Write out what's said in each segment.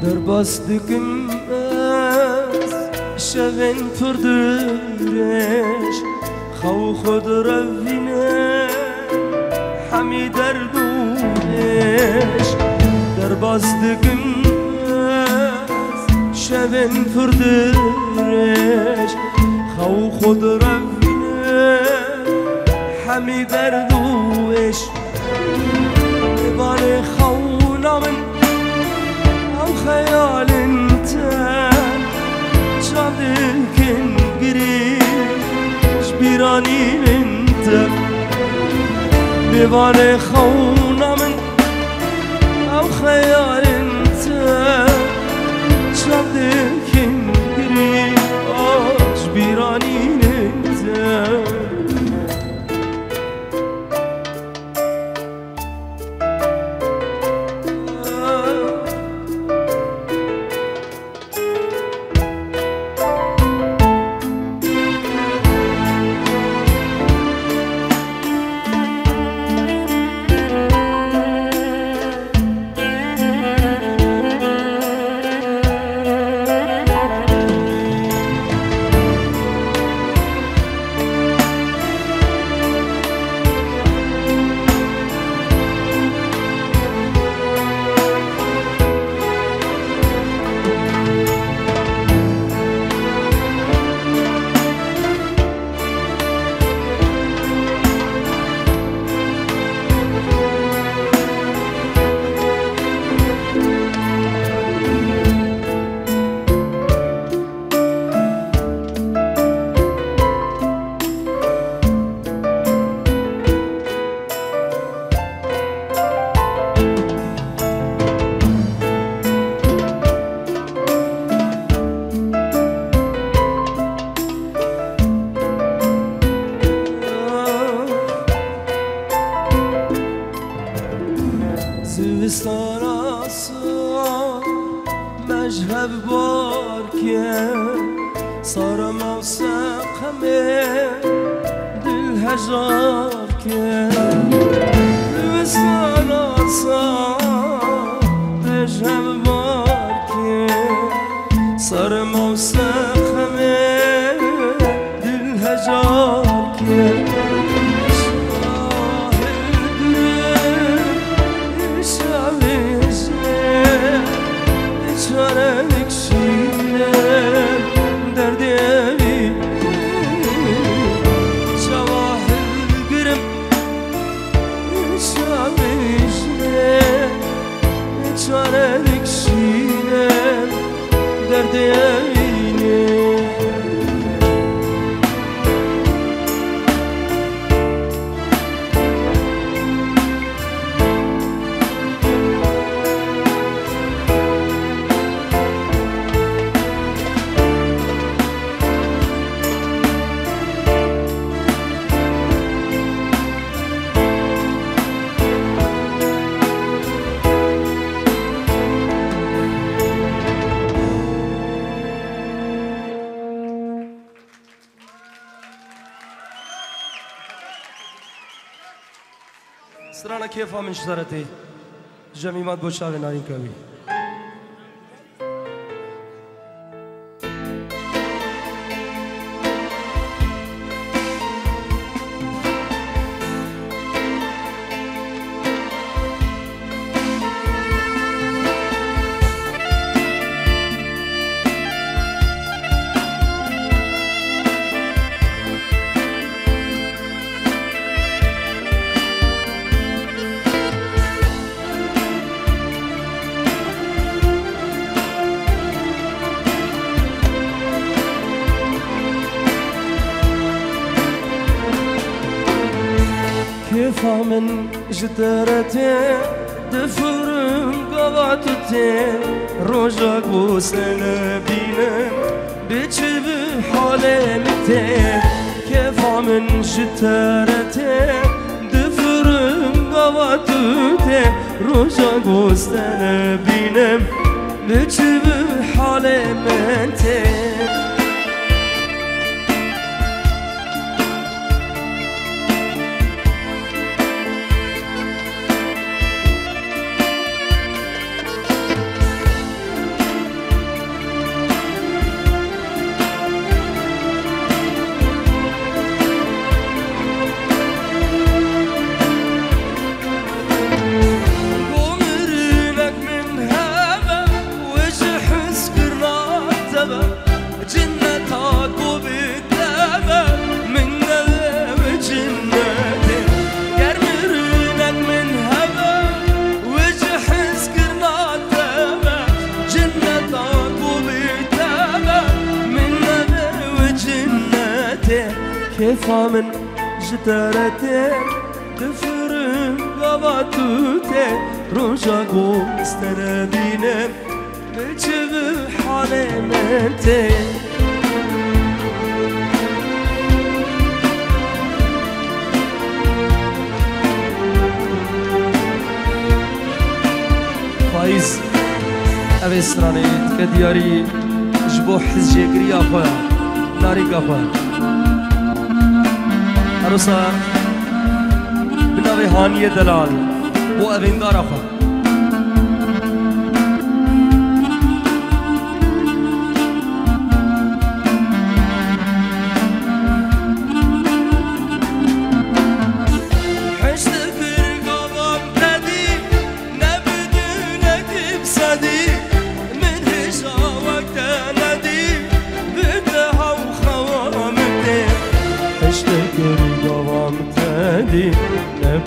Derbas dikim ez şevin pırdıreş Xav xod revine hemi derdureş Derbas dikim ez şevin pırdıreş Xav xod revine hemi derdureş Bane xawna min خيال انت شادكن قريش بيراني انت بيباني خونا من او خيال انت شادكن قريش بيراني انت مجهب باركن صار موسق همه دل هجار كن وصار صار مجهب باركن صار موسق همه دل هجار كن Çarek şiirem derdi evi Cevahir gırım Çamişne Çarek şiirem derdi evine سرانا كيفها من شجرتي جميمات بوشاوي نارين كوي كيفها من جدرتي دفرم قواتتي روجك وسنة بينم بيجي بحالمتي كيفها من جدرتي دفرم قواتتي روجك وسنة بينم بيجي بحالمتي كيف من جدارتي دفرن غواتوتي روجاكو استنادينم بجب حالمتي فايز أبي سراني كدياري جبو حزجي قريا خويا ناري قفا عروسا بناوي هانية دلال بو أبين دار أخا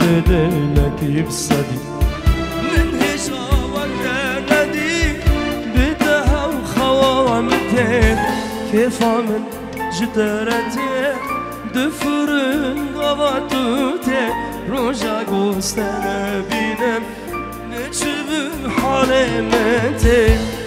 نبدلك بصدي من هجاوك نادي بدها وخوامتين كيف من جدارتي دفرن غواتوتي روجا قوستنا بينم نجب حالمتي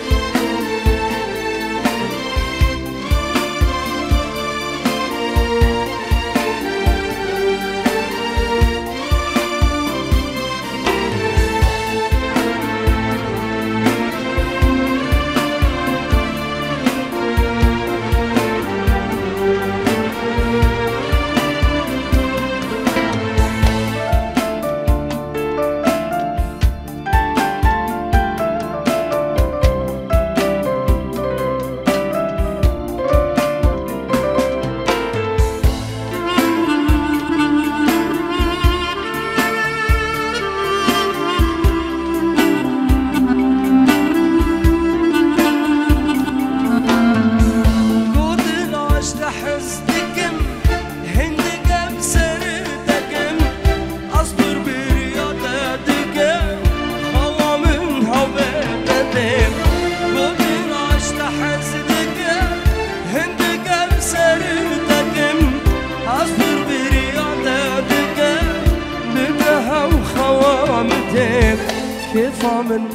كيف من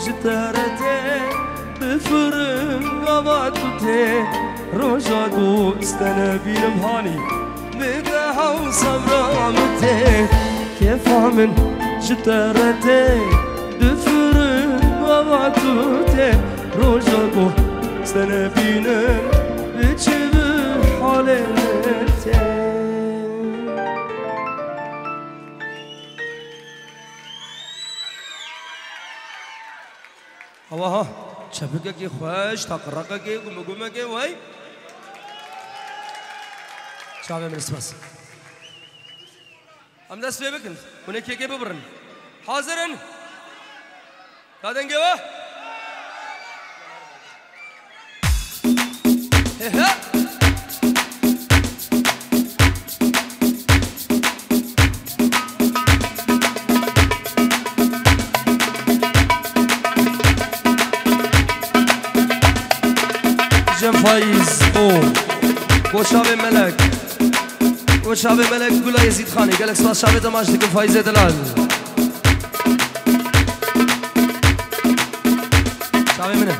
جدارتي بفرن غواتوتي روجاكو استنابين مهاني بدها وصبرامتي كيف من جدارتي بفرن غواتوتي روجاكو استنابين بجب حالمتي ها شبكة كي خوش تقرقة كي قمة كي وای شامل من اسمس هم دست بکن اونه کی ببرن حاضرن دادن گوا فايز بو شابه ملك بو شابه ملك قولا يزيد خاني قالك سواس شابه دماجدك فايز دلال شابه منه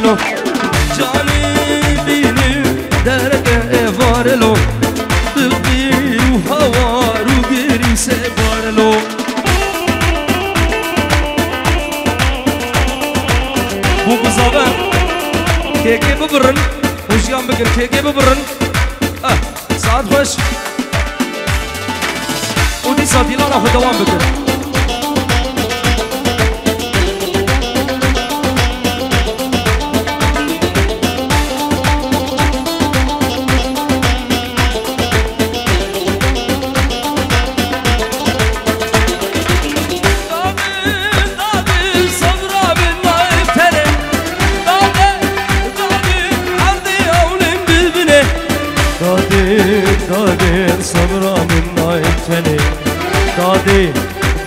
بارلو جاني بيني درك بارلو دقي وهوار وقري سبارلو بو بزابا كيكي ببرن وش يام بكر كيكي ببرن ساعات خوش ودي ساعتي لا ناخد دوام بكر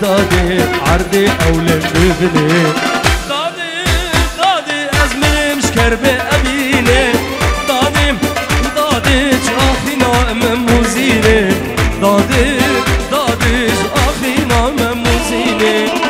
دادي عردي أولم ببني دادي أزمني مش كربي أبيني دادي جاخينا مموزيني دادي جاخينا مموزيني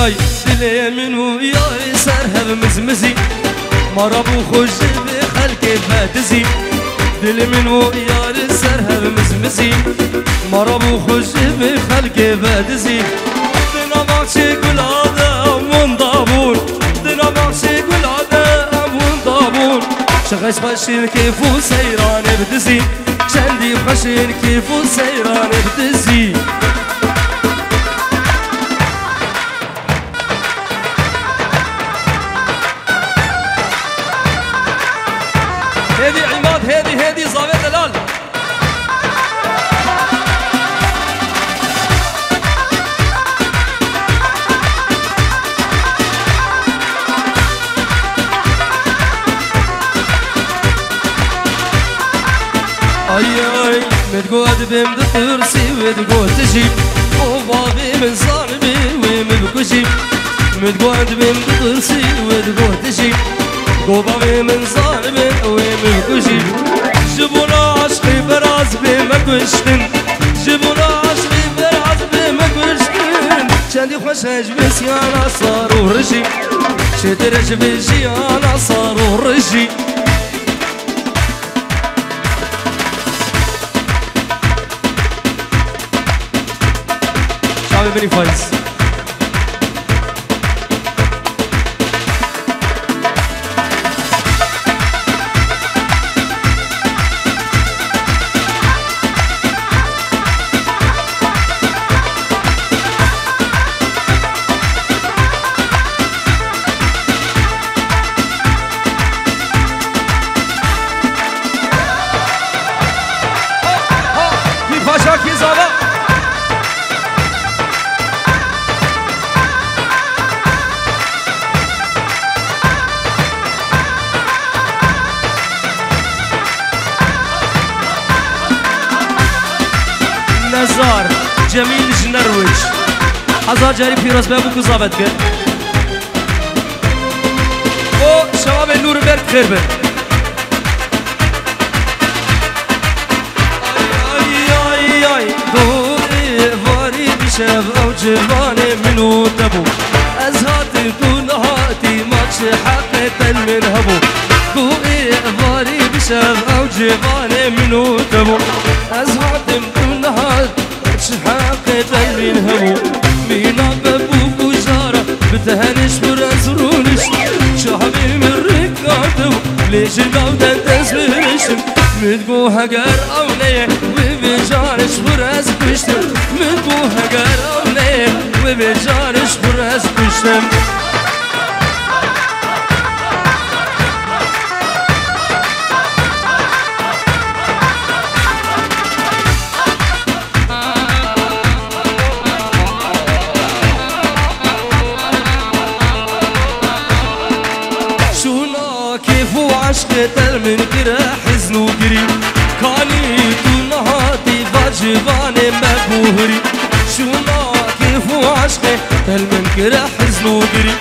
ay dile منو يا سرهب مزمزي مرابو خوش بخلق فاتزي دل منو يا سرهب مزمزي مرابو خوش بخلق فاتزي دنا باكشي قلاده من دابون دنا باكشي قلاده من دابون شغش باشين كيفو سيران بدزي شندي باشين كيفو سيران بدزي هادي عماد هادي زاوية دلال اي متقود بهم دترسي وتقول تجيب وبابي من صاربي ومبكشي متقود بهم دترسي وتقول تجيب وبابي من صاربي ومبكشي جبونا عشقي براز بمكشتن جبونا عشقي براز بمكشتن شاندي خوش هجبسي انا صار ورجي شدرج بيجي انا صار ورجي Very fast. نزار جميل جنروج حزار جاري بيروز بابو كوزابت كر او شباب النور برد خير بر دوری واری بشب او جوانه منو تبو از هاتی تو نهاتی ماچ حقیقت من هبو دوری واری بشب او جوانه منو تبو از هاتی تو نهاتی ماچ حقیقت من هبو مینا ببو کجارا بتهنش برز رونش شعبی من رکاتو لیش داودن تزبرشم مدگو هگر اونه و به جانش برز کشتم مدگو هگر اونه و به جانش برز کشتم عشق من كره حزن وقري كاني نهاتي فاجبان مبهوري شونا كيف عشق من كره حزن وقري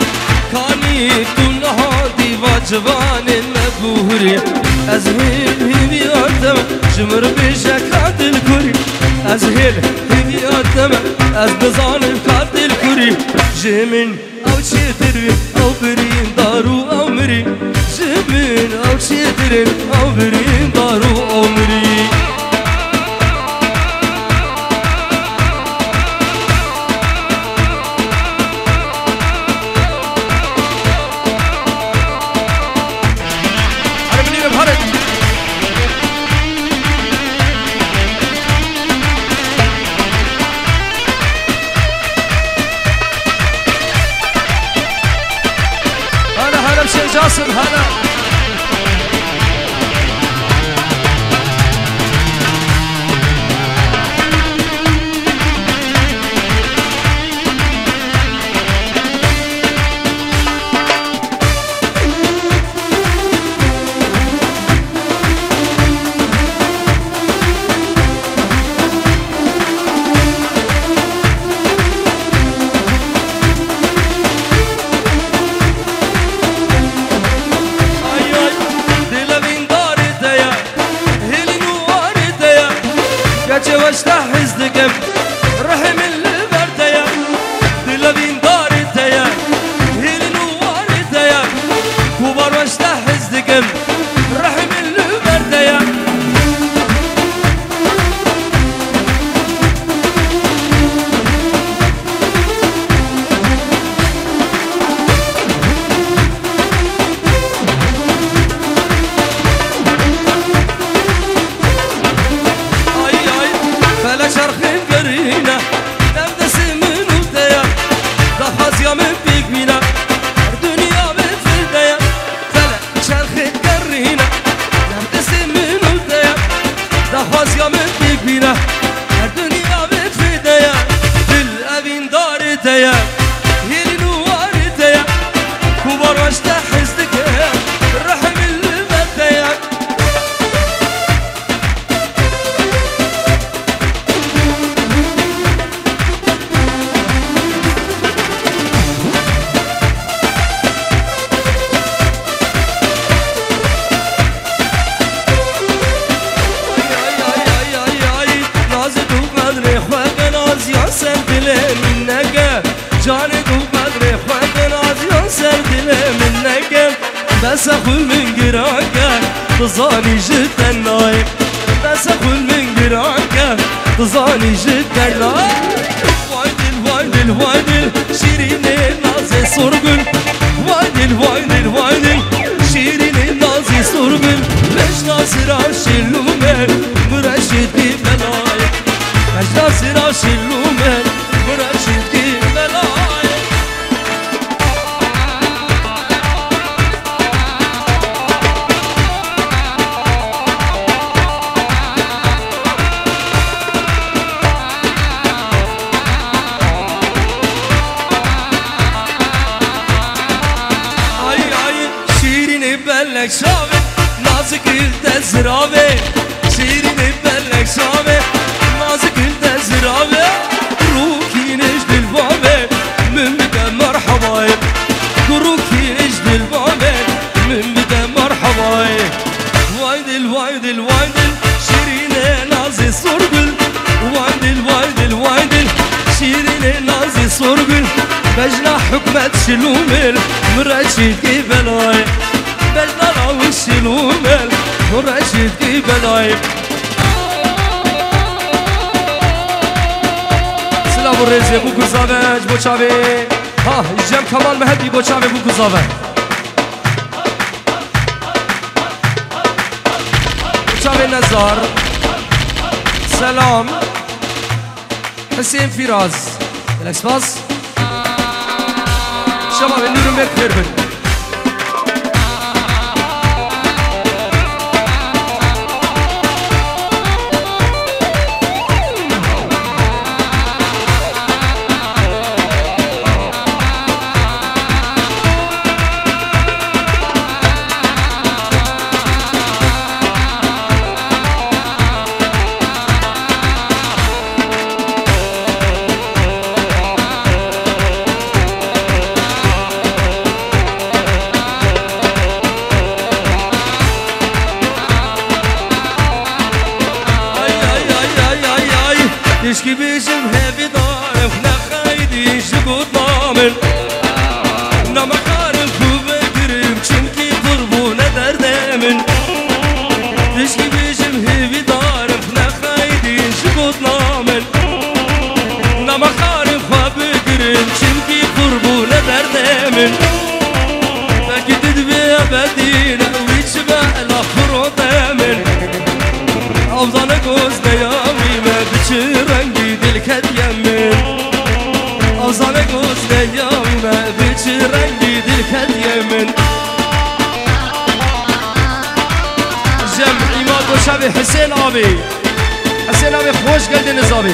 كاني نهاتي فاجبان مبهوري أزهل هدياتم جمر بشكات الكري أزهل هدياتم أزبزان كات الكري جمن أو شتري أو برين دارو أو مري جمن أو شتري أو برين دارو أو مري جاسم هلا بس اخل من قراك تظاني جدا نايم بس اخل من قراك تظاني جدا نايم وايدل وايدل وايدل شيرين النازي صرقل وايدل وايدل وايدل شيرين النازي صرقل ليش ناصر عشلومن مرشد كيف ملايك ليش ناصر عشلومن مرشد كيف ملايك بلك شامي نازك التزرابي شيرين بلك شامي نازك التزرابي حكمة شلومل مرشد كي بلاي بجدنا وشلومل مرشد كي بلاي سلام الرزي بو كوزافج بو چاوي ها جم كمال مهدي بو چاوي بو كوزافج بو چاوي نزار سلام حسين فراز الاكسباس شباب نورنبرغ خيربن Eşki bizim hevi darım ne kaydı şıkut namın Nama karım kuvvetirim çünkü kurbu ne derdemin Eşki bizim hevi darım ne kaydı şıkut namın Nama karım kuvvetirim çünkü kurbu ne derdemin Belki dedvi ebedine uçma la frodemin Avzana gözle yavime biçir rengi dilket yemin Avzana gözle yavime biçir rengi dilket yemin Cem İmad Boşavi Hüseyin abi Hüseyin abi hoş geldiniz abi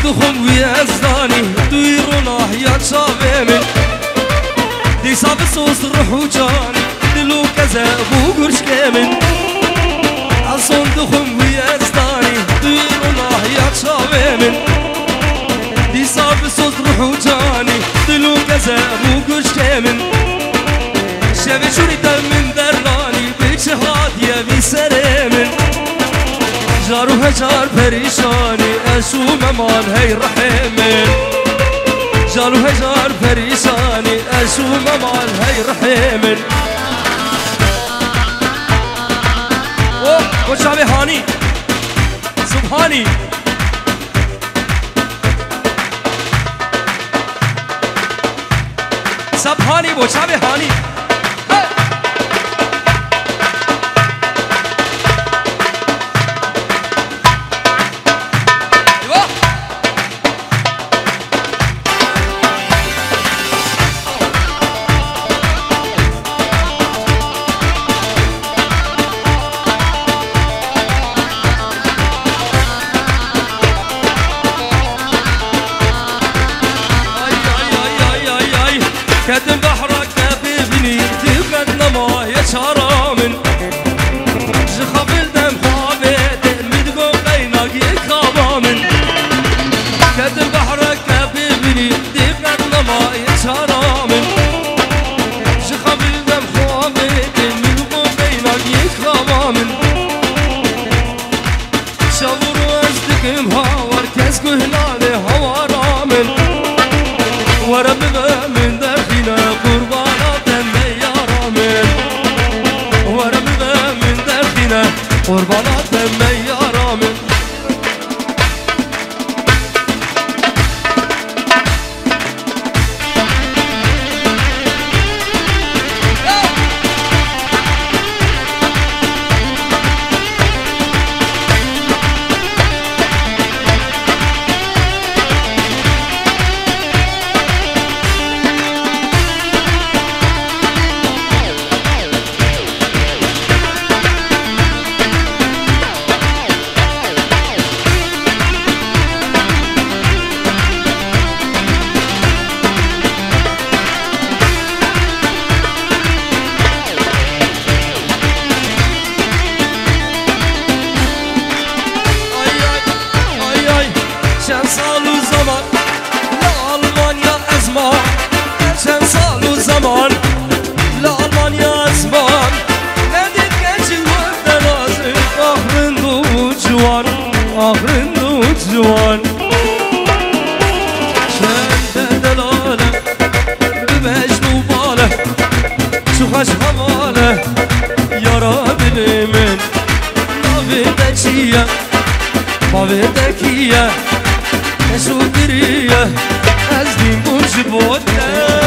صندوقهم ويزداني ديرونا يا شافمن دي صاب صوص روح وجاني دلو كذا بوقرش كامن صندوقهم ويزداني ديرونا يا شافمن دي صاب صوص روح وجاني دلو كذا بوقرش كامن شافي شوري من دراني بجهاد يا بسرمن جار وهجار پریشانی اشو ممان هی رحمن جار وهجار پریشانی اشو ممان هی رحمن او شاوی هانی سبحانی سبحانی بو شاوی هانی كدم بحرك بابني تبقى ما يشارمن جخبل دم خابت مدقو قيناك يكابامن كدم بحرك بابني تبقى ما يشارمن جخبل دم خابت مدقو قيناك يكابامن شاور وازدكم هاور كسكو هلالي هوارامن ورب من دخينا قربانات ميارامن ورب من دخينا قربانات ميارامن بكية بابي دكية شو درية أزدين بوجبوتنا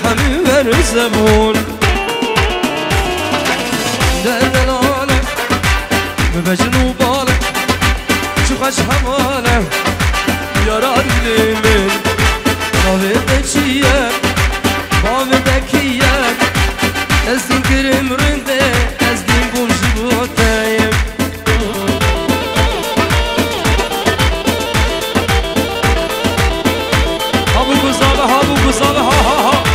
حمي برزمون دلالك بجنوب بالك شو خش حمالك يا راجل من بابي دكية بابي دكية أزدين كريم رنده أزدين بوجبوتايم هابو قصابة هابو قصابة ها ها ها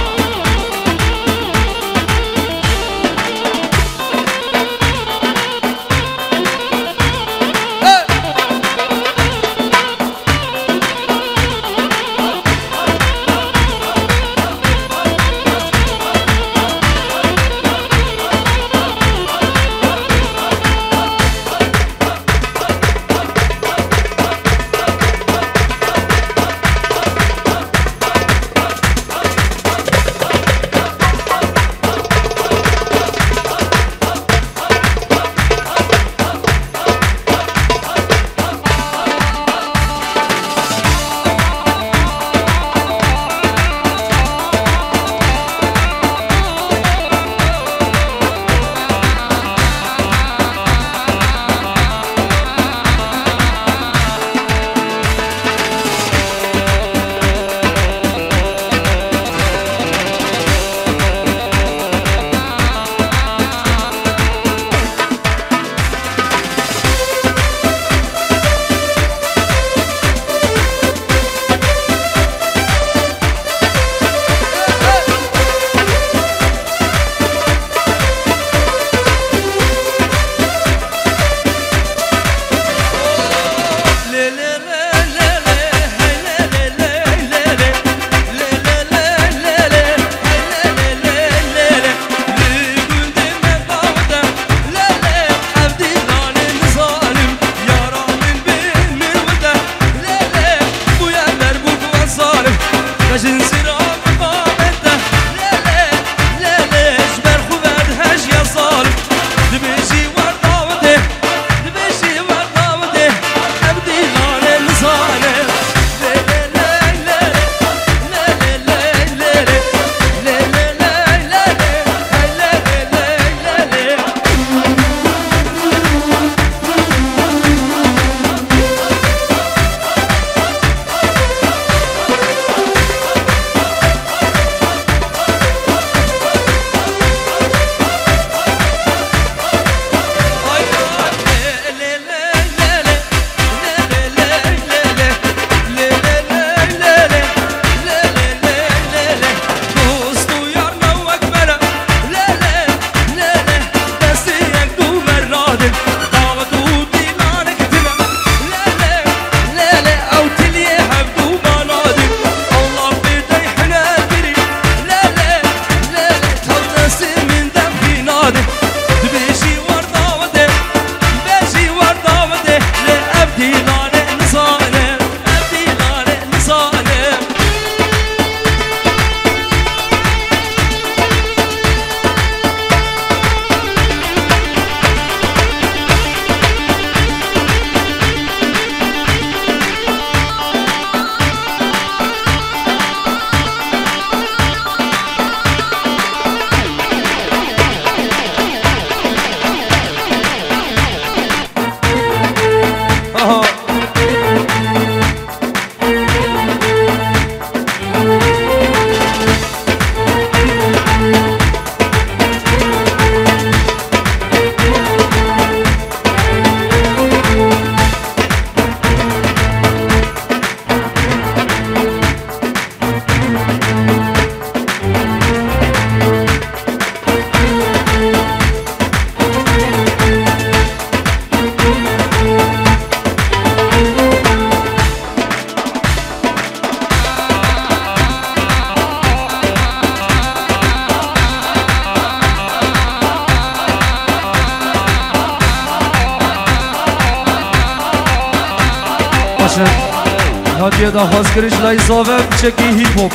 هاتیه دا خواست کرش لای صافه بچکی هیپ هوب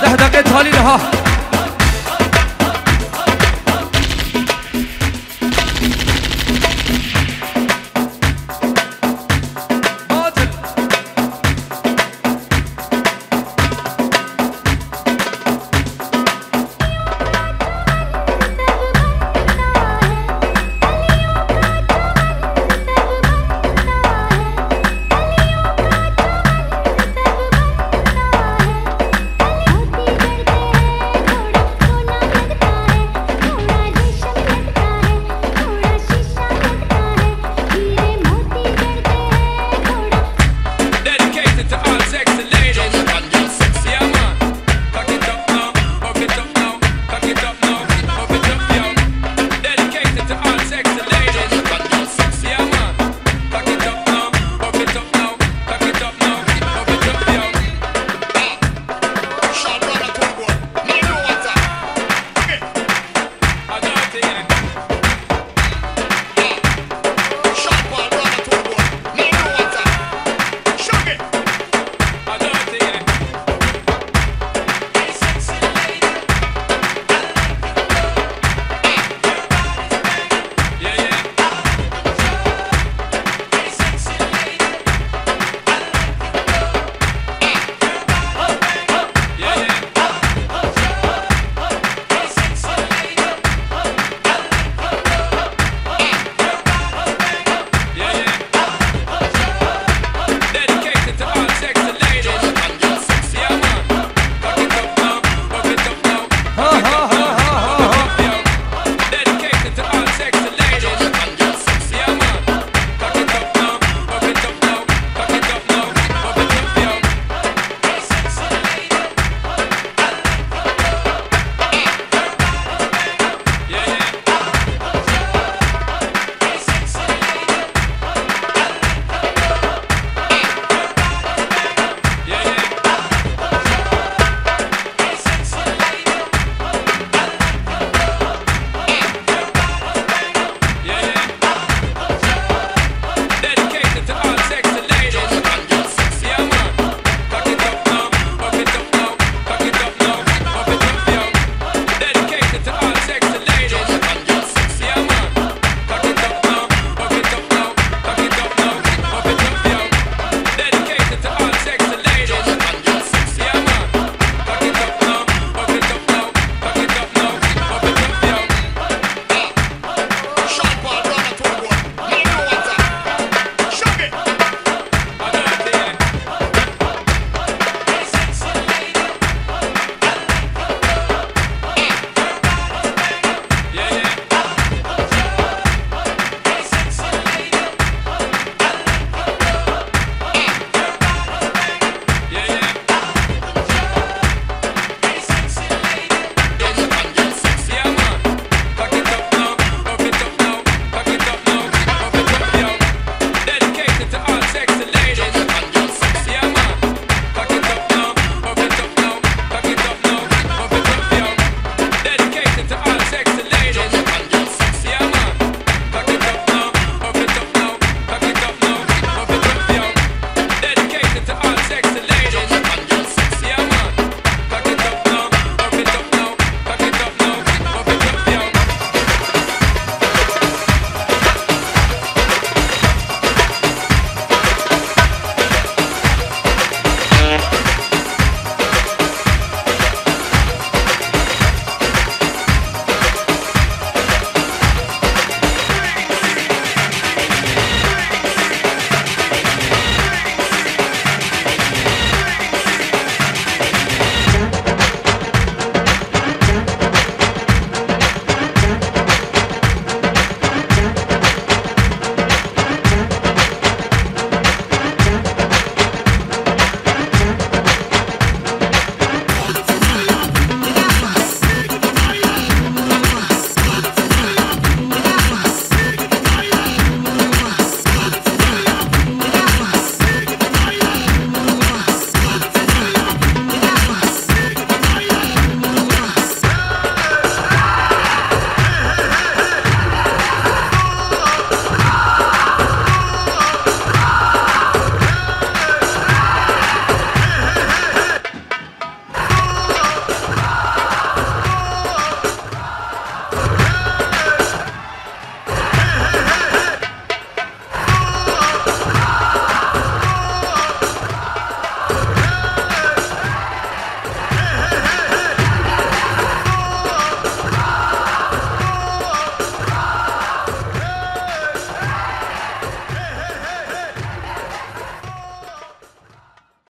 ده دقیقه تالی لها